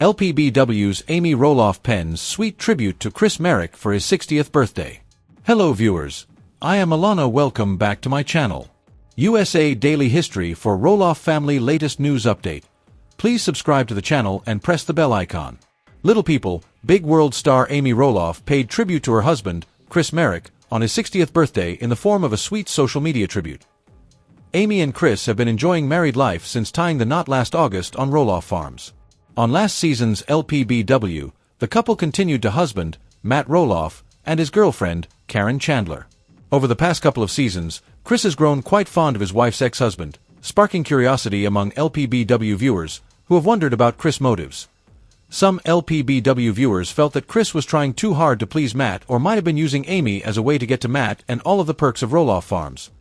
LPBW's Amy Roloff pens sweet tribute to Chris Marek for his 60th birthday. Hello viewers, I am Alana. Welcome back to my channel. USA Daily History for Roloff family latest news update. Please subscribe to the channel and press the bell icon. Little people, big world star Amy Roloff paid tribute to her husband, Chris Marek, on his 60th birthday in the form of a sweet social media tribute. Amy and Chris have been enjoying married life since tying the knot last August on Roloff Farms. On last season's LPBW, the couple continued to husband, Matt Roloff, and his girlfriend, Caryn Chandler. Over the past couple of seasons, Chris has grown quite fond of his wife's ex-husband, sparking curiosity among LPBW viewers who have wondered about Chris' motives. Some LPBW viewers felt that Chris was trying too hard to please Matt or might have been using Amy as a way to get to Matt and all of the perks of Roloff Farms.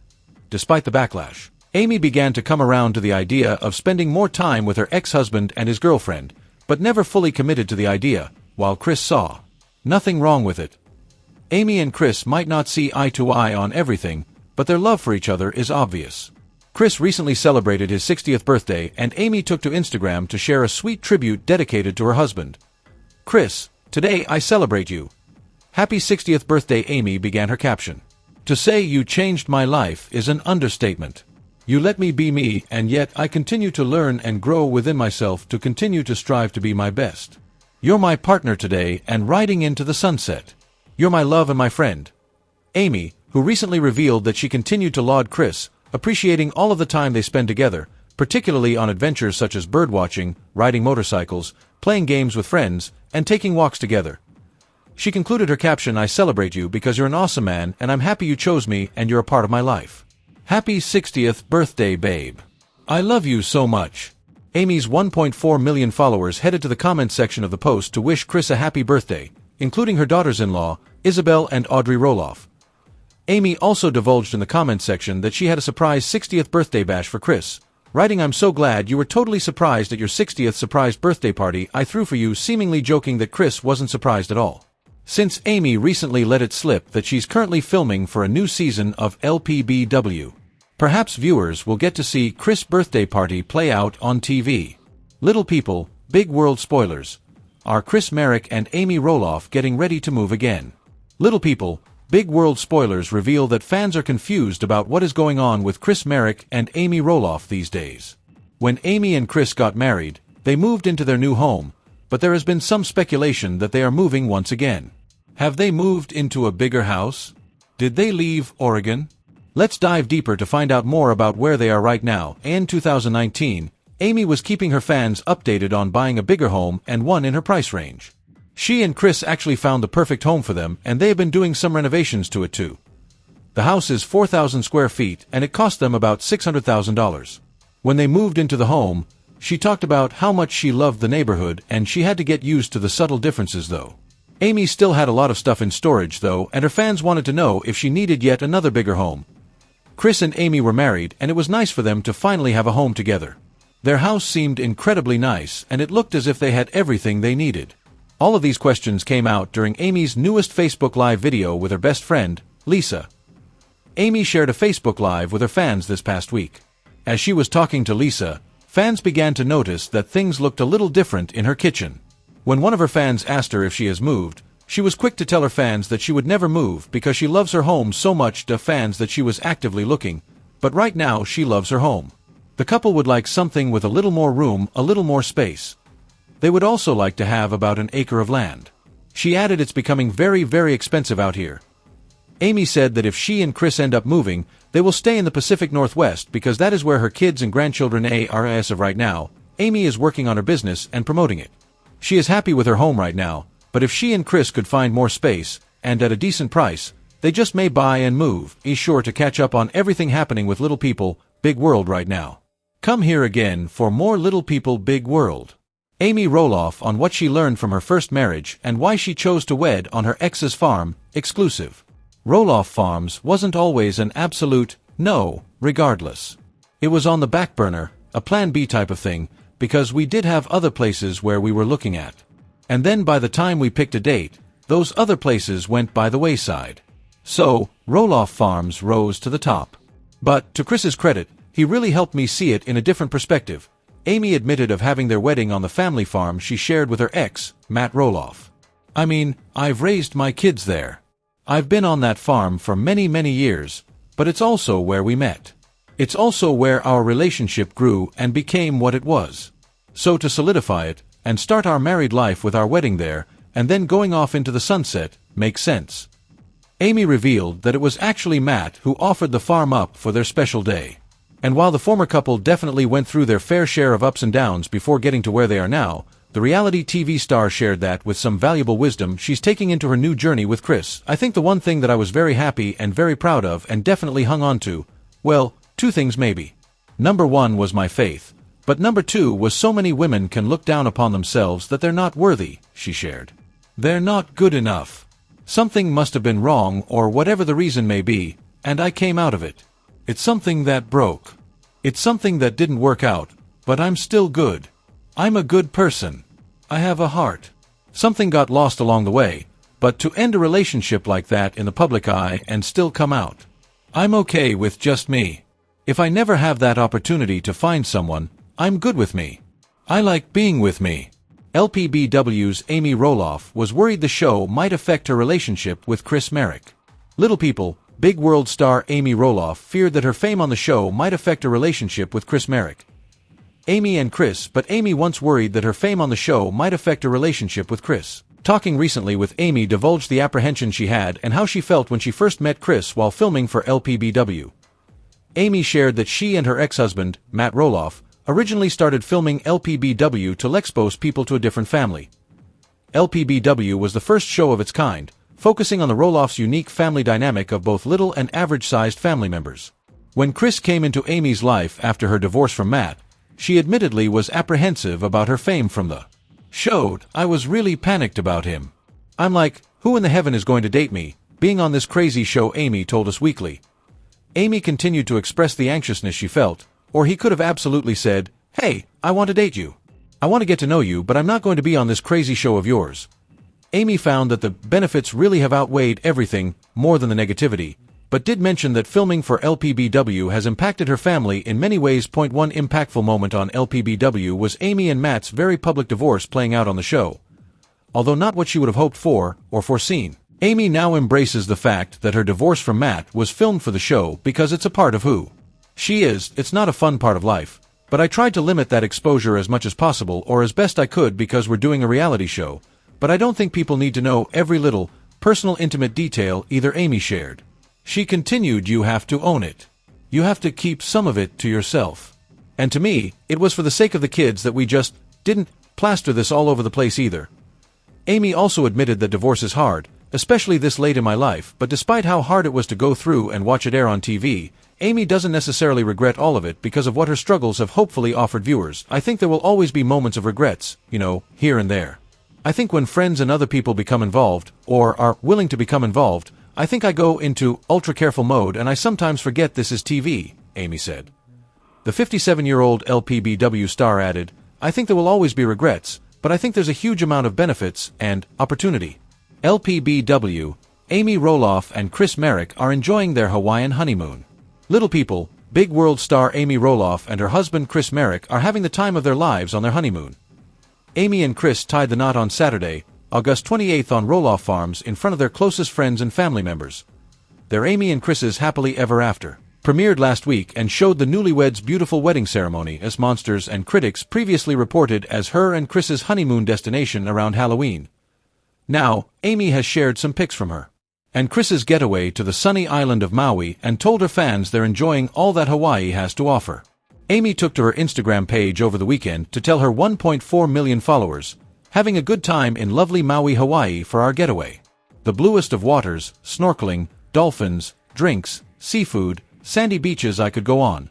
Despite the backlash, Amy began to come around to the idea of spending more time with her ex-husband and his girlfriend, but never fully committed to the idea, while Chris saw nothing wrong with it. Amy and Chris might not see eye to eye on everything, but their love for each other is obvious. Chris recently celebrated his 60th birthday, and Amy took to Instagram to share a sweet tribute dedicated to her husband. "Chris, today I celebrate you. Happy 60th birthday," Amy began her caption. "To say you changed my life is an understatement. You let me be me, and yet I continue to learn and grow within myself to continue to strive to be my best. You're my partner today and riding into the sunset. You're my love and my friend." Amy, who recently revealed that she continued to laud Chris, appreciating all of the time they spend together, particularly on adventures such as birdwatching, riding motorcycles, playing games with friends, and taking walks together. She concluded her caption, "I celebrate you because you're an awesome man and I'm happy you chose me and you're a part of my life. Happy 60th birthday, babe. I love you so much." Amy's 1.4 million followers headed to the comments section of the post to wish Chris a happy birthday, including her daughters-in-law, Isabel and Audrey Roloff. Amy also divulged in the comments section that she had a surprise 60th birthday bash for Chris, writing, "I'm so glad you were totally surprised at your 60th surprise birthday party I threw for you," seemingly joking that Chris wasn't surprised at all. Since Amy recently let it slip that she's currently filming for a new season of LPBW, perhaps viewers will get to see Chris' birthday party play out on TV. Little people, big world spoilers. Are Chris Marek and Amy Roloff getting ready to move again? Little people, big world spoilers reveal that fans are confused about what is going on with Chris Marek and Amy Roloff these days. When Amy and Chris got married, they moved into their new home, but there has been some speculation that they are moving once again. Have they moved into a bigger house? Did they leave Oregon? Let's dive deeper to find out more about where they are right now. In 2019, Amy was keeping her fans updated on buying a bigger home and one in her price range. She and Chris actually found the perfect home for them, and they have been doing some renovations to it too. The house is 4,000 square feet and it cost them about $600,000. When they moved into the home, she talked about how much she loved the neighborhood and she had to get used to the subtle differences though. Amy still had a lot of stuff in storage though, and her fans wanted to know if she needed yet another bigger home. Chris and Amy were married, and it was nice for them to finally have a home together. Their house seemed incredibly nice, and it looked as if they had everything they needed. All of these questions came out during Amy's newest Facebook Live video with her best friend, Lisa. Amy shared a Facebook Live with her fans this past week. As she was talking to Lisa, fans began to notice that things looked a little different in her kitchen. When one of her fans asked her if she has moved, she was quick to tell her fans that she would never move because she loves her home so much, to fans that she was actively looking, but right now she loves her home. The couple would like something with a little more room, a little more space. They would also like to have about an acre of land. She added, "It's becoming very, very expensive out here." Amy said that if she and Chris end up moving, they will stay in the Pacific Northwest because that is where her kids and grandchildren are. As of right now, Amy is working on her business and promoting it. She is happy with her home right now, but if she and Chris could find more space, and at a decent price, they just may buy and move. Be sure to catch up on everything happening with Little People, Big World right now. Come here again for more Little People, Big World. Amy Roloff on what she learned from her first marriage and why she chose to wed on her ex's farm, exclusive. Roloff Farms wasn't always an absolute no, regardless. It was on the back burner, a plan B type of thing, because we did have other places where we were looking at. And then by the time we picked a date, those other places went by the wayside. So, Roloff Farms rose to the top. But, to Chris's credit, he really helped me see it in a different perspective. Amy admitted of having their wedding on the family farm she shared with her ex, Matt Roloff. "I mean, I've raised my kids there. I've been on that farm for many, many years, but it's also where we met. It's also where our relationship grew and became what it was. So to solidify it, and start our married life with our wedding there, and then going off into the sunset, makes sense." Amy revealed that it was actually Matt who offered the farm up for their special day. And while the former couple definitely went through their fair share of ups and downs before getting to where they are now, the reality TV star shared that with some valuable wisdom she's taking into her new journey with Chris. "I think the one thing that I was very happy and very proud of and definitely hung on to, well, two things maybe. Number one was my faith, but number two was so many women can look down upon themselves that they're not worthy," she shared. "They're not good enough. Something must have been wrong or whatever the reason may be, and I came out of it. It's something that broke. It's something that didn't work out, but I'm still good. I'm a good person. I have a heart. Something got lost along the way, but to end a relationship like that in the public eye and still come out. I'm okay with just me. If I never have that opportunity to find someone, I'm good with me. I like being with me." LPBW's Amy Roloff was worried the show might affect her relationship with Chris Marek. Little people, Big World star Amy Roloff feared that her fame on the show might affect her relationship with Chris Marek. But Amy once worried that her fame on the show might affect her relationship with Chris. Talking recently with Amy divulged the apprehension she had and how she felt when she first met Chris while filming for LPBW. Amy shared that she and her ex-husband, Matt Roloff, originally started filming LPBW to expose people to a different family. LPBW was the first show of its kind, focusing on the Roloff's unique family dynamic of both little and average-sized family members. When Chris came into Amy's life after her divorce from Matt, she admittedly was apprehensive about her fame from the show. "I was really panicked about him. I'm like, who in the heaven is going to date me, being on this crazy show," Amy told Us Weekly. Amy continued to express the anxiousness she felt, or he could have absolutely said, "Hey, I want to date you. I want to get to know you, but I'm not going to be on this crazy show of yours." Amy found that the benefits really have outweighed everything, more than the negativity, but did mention that filming for LPBW has impacted her family in many ways. One impactful moment on LPBW was Amy and Matt's very public divorce playing out on the show. Although not what she would have hoped for or foreseen, Amy now embraces the fact that her divorce from Matt was filmed for the show because it's a part of who she is. "It's not a fun part of life, but I tried to limit that exposure as much as possible or as best I could because we're doing a reality show. But I don't think people need to know every little, personal intimate detail either," Amy shared. She continued, "You have to own it. You have to keep some of it to yourself. And to me, it was for the sake of the kids that we just didn't plaster this all over the place either." Amy also admitted that divorce is hard, especially this late in my life, but despite how hard it was to go through and watch it air on TV, Amy doesn't necessarily regret all of it because of what her struggles have hopefully offered viewers. "I think there will always be moments of regrets, here and there. I think when friends and other people become involved, or are willing to become involved, I think I go into ultra-careful mode and I sometimes forget this is TV," Amy said. The 57-year-old LPBW star added, "I think there will always be regrets, but I think there's a huge amount of benefits and opportunity." LPBW, Amy Roloff and Chris Marek are enjoying their Hawaiian honeymoon. Little people, Big World star Amy Roloff and her husband Chris Marek are having the time of their lives on their honeymoon. Amy and Chris tied the knot on Saturday, August 28th on Roloff Farms in front of their closest friends and family members. Their Amy and Chris's Happily Ever After premiered last week and showed the newlyweds' beautiful wedding ceremony as monsters and critics previously reported as her and Chris's honeymoon destination around Halloween. Now, Amy has shared some pics from her and Chris's getaway to the sunny island of Maui and told her fans they're enjoying all that Hawaii has to offer. Amy took to her Instagram page over the weekend to tell her 1.4 million followers, "Having a good time in lovely Maui, Hawaii for our getaway. The bluest of waters, snorkeling, dolphins, drinks, seafood, sandy beaches, I could go on.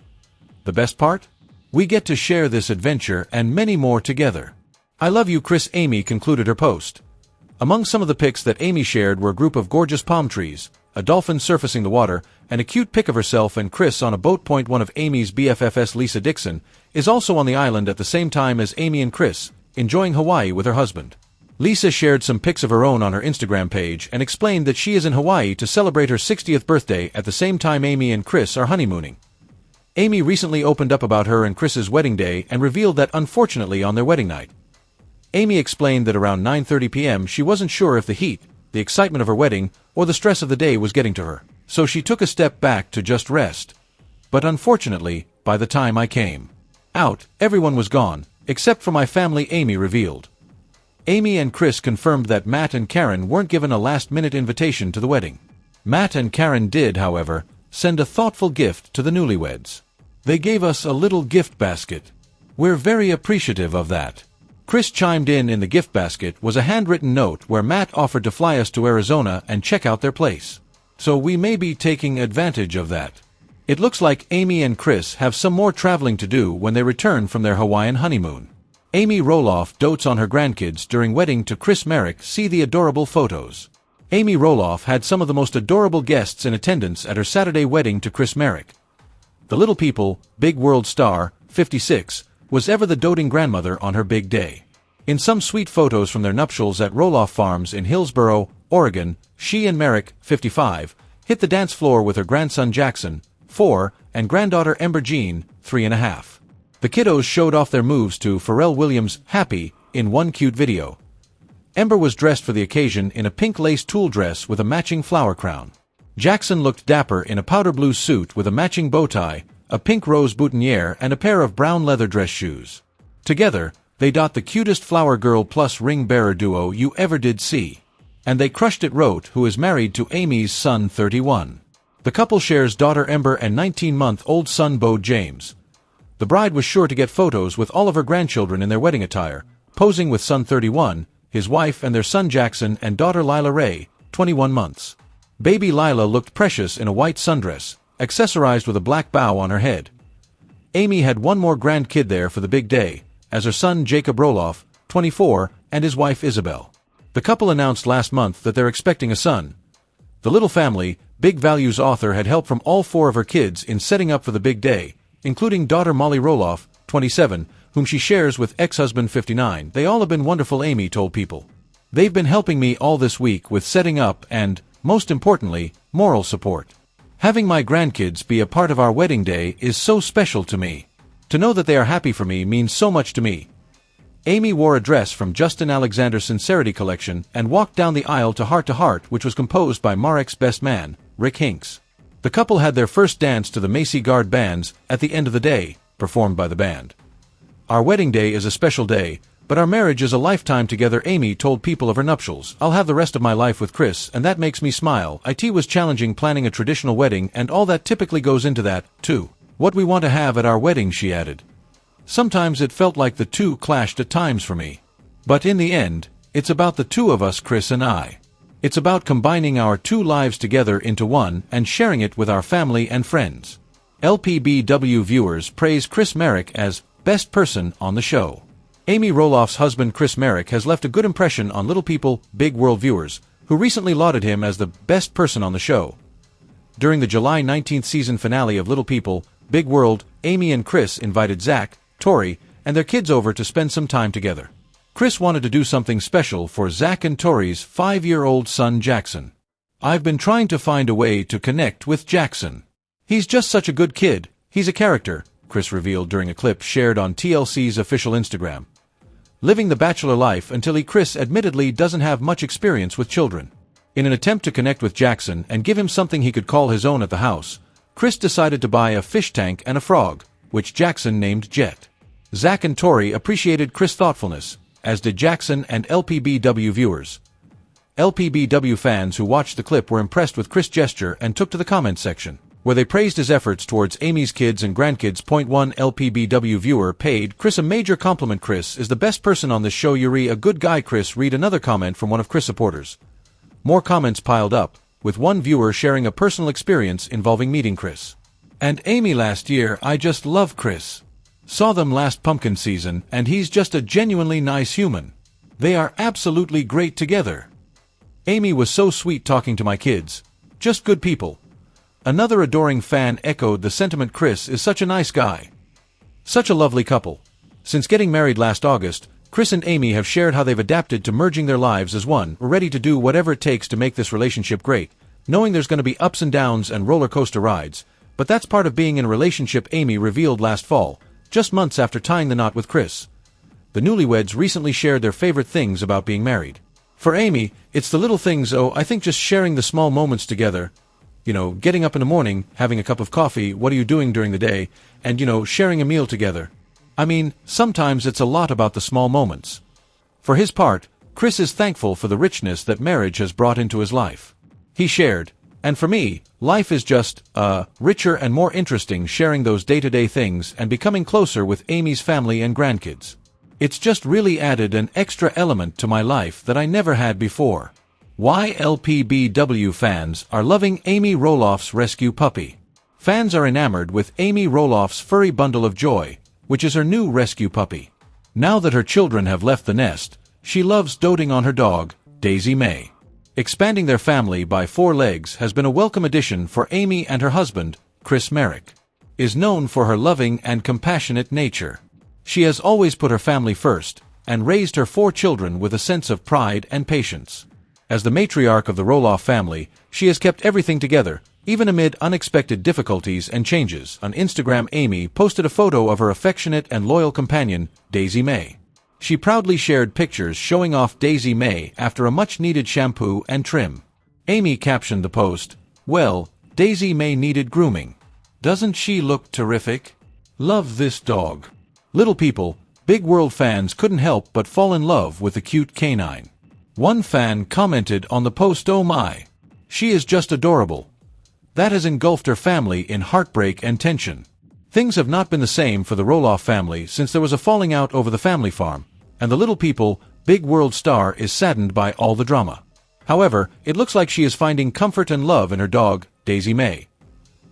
The best part? We get to share this adventure and many more together. I love you, Chris," Amy concluded her post. Among some of the pics that Amy shared were a group of gorgeous palm trees, a dolphin surfacing the water, and a cute pic of herself and Chris on a boat. One of Amy's BFFs, Lisa Dixon, is also on the island at the same time as Amy and Chris, enjoying Hawaii with her husband. Lisa shared some pics of her own on her Instagram page and explained that she is in Hawaii to celebrate her 60th birthday at the same time Amy and Chris are honeymooning. Amy recently opened up about her and Chris's wedding day and revealed that unfortunately on their wedding night. Amy explained that around 9:30 p.m. she wasn't sure if the heat, the excitement of her wedding, or the stress of the day was getting to her, so she took a step back to just rest. But unfortunately, by the time I came out, everyone was gone, except for my family, Amy revealed. Amy and Chris confirmed that Matt and Caryn weren't given a last-minute invitation to the wedding. Matt and Caryn did, however, send a thoughtful gift to the newlyweds. They gave us a little gift basket. We're very appreciative of that. Chris chimed in the gift basket was a handwritten note where Matt offered to fly us to Arizona and check out their place. So we may be taking advantage of that. It looks like Amy and Chris have some more traveling to do when they return from their Hawaiian honeymoon. Amy Roloff dotes on her grandkids during wedding to Chris Marek. See the adorable photos. Amy Roloff had some of the most adorable guests in attendance at her Saturday wedding to Chris Marek. The little people, big world star, 56, was ever the doting grandmother on her big day. In some sweet photos from their nuptials at Roloff Farms in Hillsboro, Oregon, she and Marek, 55, hit the dance floor with her grandson Jackson, 4, and granddaughter Ember Jean, 3.5. The kiddos showed off their moves to Pharrell Williams' Happy in one cute video. Ember was dressed for the occasion in a pink lace tulle dress with a matching flower crown. Jackson looked dapper in a powder blue suit with a matching bow tie, a pink rose boutonniere, and a pair of brown leather dress shoes. Together, they dot the cutest flower girl plus ring bearer duo you ever did see. And they crushed it. Wrote, who is married to Amy's son 31. The couple shares daughter Ember and 19-month-old son Bo James. The bride was sure to get photos with all of her grandchildren in their wedding attire, posing with son 31, his wife and their son Jackson and daughter Lila Ray, 21 months. Baby Lila looked precious in a white sundress, accessorized with a black bow on her head. Amy had one more grandkid there for the big day, as her son Jacob Roloff, 24, and his wife Isabel. The couple announced last month that they're expecting a son. The little family, Big Values author, had help from all 4 of her kids in setting up for the big day, including daughter Molly Roloff, 27, whom she shares with ex-husband 59. They all have been wonderful, Amy told People. They've been helping me all this week with setting up and, most importantly, moral support. Having my grandkids be a part of our wedding day is so special to me. To know that they are happy for me means so much to me. Amy wore a dress from Justin Alexander's Sincerity collection and walked down the aisle to Heart, which was composed by Marek's best man, Rick Hinks. The couple had their first dance to the Macy Guard bands at the end of the day, performed by the band. Our wedding day is a special day, but our marriage is a lifetime together, Amy told People of her nuptials. I'll have the rest of my life with Chris, and that makes me smile. It was challenging planning a traditional wedding, and all that typically goes into that, too. What we want to have at our wedding, she added. Sometimes it felt like the two clashed at times for me. But in the end, it's about the two of us, Chris and I. It's about combining our 2 lives together into one and sharing it with our family and friends. LPBW viewers praise Chris Marek as best person on the show. Amy Roloff's husband Chris Marek has left a good impression on Little People, Big World viewers, who recently lauded him as the best person on the show. During the July 19th season finale of Little People, Big World, Amy and Chris invited Zach, Tori, and their kids over to spend some time together. Chris wanted to do something special for Zach and Tori's 5-year-old son Jackson. I've been trying to find a way to connect with Jackson. He's just such a good kid. He's a character, Chris revealed during a clip shared on TLC's official Instagram. Living the bachelor life until Chris admittedly doesn't have much experience with children. In an attempt to connect with Jackson and give him something he could call his own at the house, Chris decided to buy a fish tank and a frog, which Jackson named Jet. Zach and Tori appreciated Chris' thoughtfulness, as did Jackson and LPBW viewers. LPBW fans who watched the clip were impressed with Chris' gesture and took to the comments section, where they praised his efforts towards Amy's kids and grandkids. One LPBW viewer paid Chris a major compliment. Chris is the best person on this show. Yuri, a good guy. Chris read another comment from one of Chris' supporters. More comments piled up, with one viewer sharing a personal experience involving meeting Chris and Amy last year. I just love Chris. Saw them last pumpkin season, and he's just a genuinely nice human. They are absolutely great together. Amy was so sweet talking to my kids. Just good people. Another adoring fan echoed the sentiment. Chris is such a nice guy. Such a lovely couple. Since getting married last August, Chris and Amy have shared how they've adapted to merging their lives as one, ready to do whatever it takes to make this relationship great, knowing there's going to be ups and downs and roller coaster rides, But that's part of being in a relationship, Amy revealed last fall, just months after tying the knot with Chris. The newlyweds recently shared their favorite things about being married. For Amy, it's the little things. I think just sharing the small moments together. Getting up in the morning, having a cup of coffee, what are you doing during the day, and sharing a meal together. I mean, sometimes it's a lot about the small moments. For his part, Chris is thankful for the richness that marriage has brought into his life. He shared, "And for me, life is just, richer and more interesting sharing those day-to-day things and becoming closer with Amy's family and grandkids. It's just really added an extra element to my life that I never had before." Why LPBW fans are loving Amy Roloff's rescue puppy. Fans are enamored with Amy Roloff's furry bundle of joy, which is her new rescue puppy. Now that her children have left the nest, she loves doting on her dog, Daisy May. Expanding their family by 4 legs has been a welcome addition for Amy, and her husband, Chris Marek, is known for her loving and compassionate nature. She has always put her family first and raised her 4 children with a sense of pride and patience. As the matriarch of the Roloff family, she has kept everything together, even amid unexpected difficulties and changes. On Instagram, Amy posted a photo of her affectionate and loyal companion, Daisy May. She proudly shared pictures showing off Daisy May after a much-needed shampoo and trim. Amy captioned the post, "Well, Daisy May needed grooming. Doesn't she look terrific? Love this dog." Little people, big world fans couldn't help but fall in love with the cute canine. One fan commented on the post, "Oh my, she is just adorable." That has engulfed her family in heartbreak and tension. Things have not been the same for the Roloff family since there was a falling out over the family farm, and the little people, big world star is saddened by all the drama. However, it looks like she is finding comfort and love in her dog, Daisy May.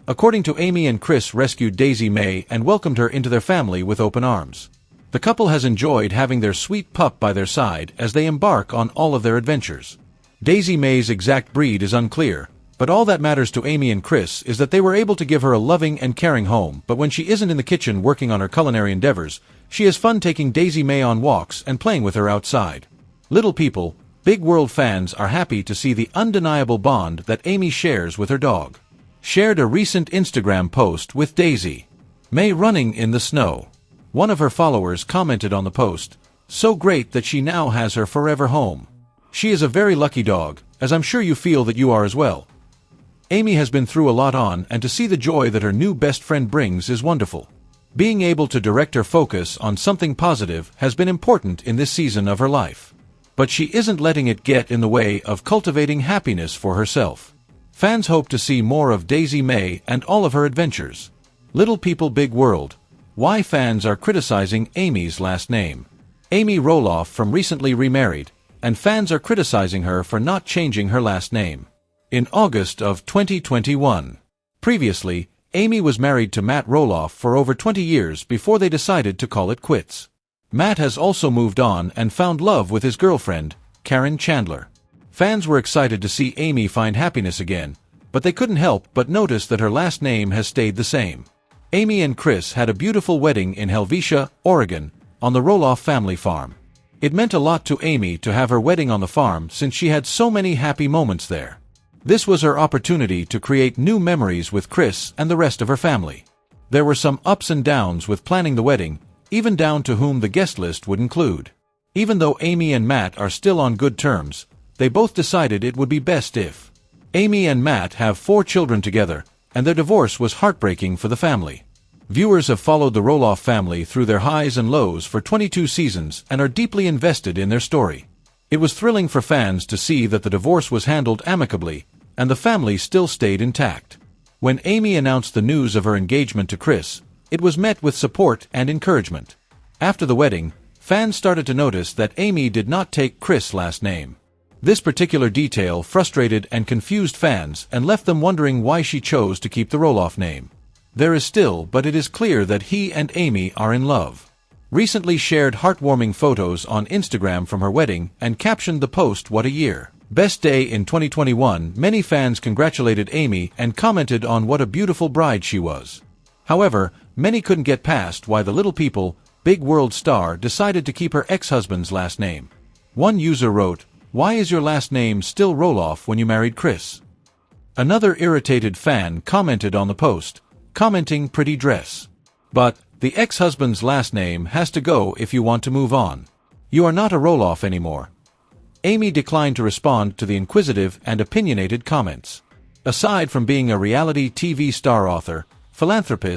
According to Amy and Chris, rescued Daisy May and welcomed her into their family with open arms. The couple has enjoyed having their sweet pup by their side as they embark on all of their adventures. Daisy May's exact breed is unclear, but all that matters to Amy and Chris is that they were able to give her a loving and caring home. But when she isn't in the kitchen working on her culinary endeavors, she has fun taking Daisy May on walks and playing with her outside. Little people, big world fans are happy to see the undeniable bond that Amy shares with her dog. Shared a recent Instagram post with Daisy May running in the snow. One of her followers commented on the post, "So great that she now has her forever home. She is a very lucky dog, as I'm sure you feel that you are as well." Amy has been through a lot and to see the joy that her new best friend brings is wonderful. Being able to direct her focus on something positive has been important in this season of her life. But she isn't letting it get in the way of cultivating happiness for herself. Fans hope to see more of Daisy May and all of her adventures. Little people, big world. Why fans are criticizing Amy's last name. Amy Roloff from recently remarried, and fans are criticizing her for not changing her last name. In August of 2021. Previously, Amy was married to Matt Roloff for over 20 years before they decided to call it quits. Matt has also moved on and found love with his girlfriend, Caryn Chandler. Fans were excited to see Amy find happiness again, but they couldn't help but notice that her last name has stayed the same. Amy and Chris had a beautiful wedding in Helvetia, Oregon, on the Roloff family farm. It meant a lot to Amy to have her wedding on the farm since she had so many happy moments there. This was her opportunity to create new memories with Chris and the rest of her family. There were some ups and downs with planning the wedding, even down to whom the guest list would include. Even though Amy and Matt are still on good terms, they both decided it would be best if. Amy and Matt have 4 children together, and their divorce was heartbreaking for the family. Viewers have followed the Roloff family through their highs and lows for 22 seasons and are deeply invested in their story. It was thrilling for fans to see that the divorce was handled amicably, and the family still stayed intact. When Amy announced the news of her engagement to Chris, it was met with support and encouragement. After the wedding, fans started to notice that Amy did not take Chris' last name. This particular detail frustrated and confused fans and left them wondering why she chose to keep the Roloff name. There is still, but it is clear that he and Amy are in love. Recently shared heartwarming photos on Instagram from her wedding and captioned the post, "What a year. Best day in 2021." Many fans congratulated Amy and commented on what a beautiful bride she was. However, many couldn't get past why the little people, big world star decided to keep her ex-husband's last name. One user wrote, "Why is your last name still Roloff when you married Chris?" Another irritated fan commented on the post, commenting pretty dress. But the ex-husband's last name has to go if you want to move on. You are not a Roloff anymore. Amy declined to respond to the inquisitive and opinionated comments. Aside from being a reality TV star, author, philanthropist,